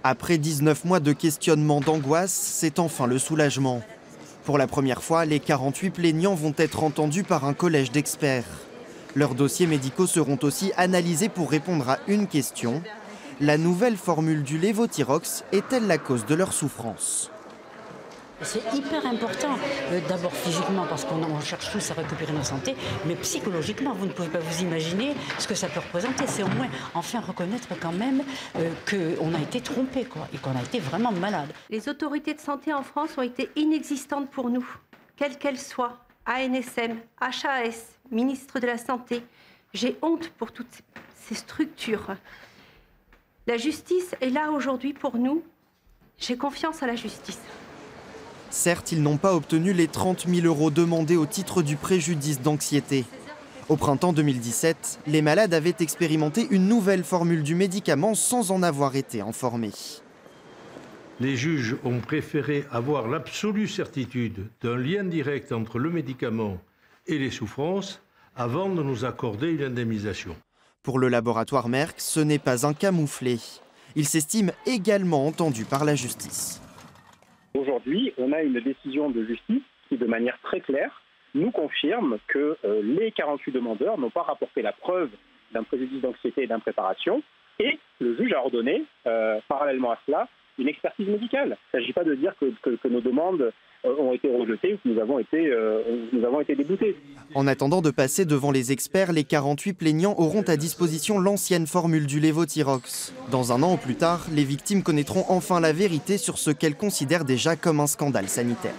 Après 19 mois de questionnement, d'angoisse, c'est enfin le soulagement. Pour la première fois, les 48 plaignants vont être entendus par un collège d'experts. Leurs dossiers médicaux seront aussi analysés pour répondre à une question. La nouvelle formule du lévothyrox est-elle la cause de leur souffrance ? C'est hyper important, d'abord physiquement parce qu'on cherche tous à récupérer notre santé, mais psychologiquement, vous ne pouvez pas vous imaginer ce que ça peut représenter. C'est au moins enfin reconnaître quand même qu'on a été trompé et qu'on a été vraiment malade. Les autorités de santé en France ont été inexistantes pour nous, quelles qu'elles soient, ANSM, HAS, ministre de la Santé. J'ai honte pour toutes ces structures. La justice est là aujourd'hui pour nous. J'ai confiance à la justice. Certes, ils n'ont pas obtenu les 30 000 € demandés au titre du préjudice d'anxiété. Au printemps 2017, les malades avaient expérimenté une nouvelle formule du médicament sans en avoir été informés. Les juges ont préféré avoir l'absolue certitude d'un lien direct entre le médicament et les souffrances avant de nous accorder une indemnisation. Pour le laboratoire Merck, ce n'est pas un camouflet. Il s'estime également entendu par la justice. Aujourd'hui, on a une décision de justice qui, de manière très claire, nous confirme que les 48 demandeurs n'ont pas rapporté la preuve d'un préjudice d'anxiété et d'impréparation. Et le juge a ordonné, parallèlement à cela, une expertise médicale. Il ne s'agit pas de dire que nos demandes ont été rejetées ou que nous avons été déboutés. En attendant de passer devant les experts, les 48 plaignants auront à disposition l'ancienne formule du lévothyrox. Dans un an ou plus tard, les victimes connaîtront enfin la vérité sur ce qu'elles considèrent déjà comme un scandale sanitaire.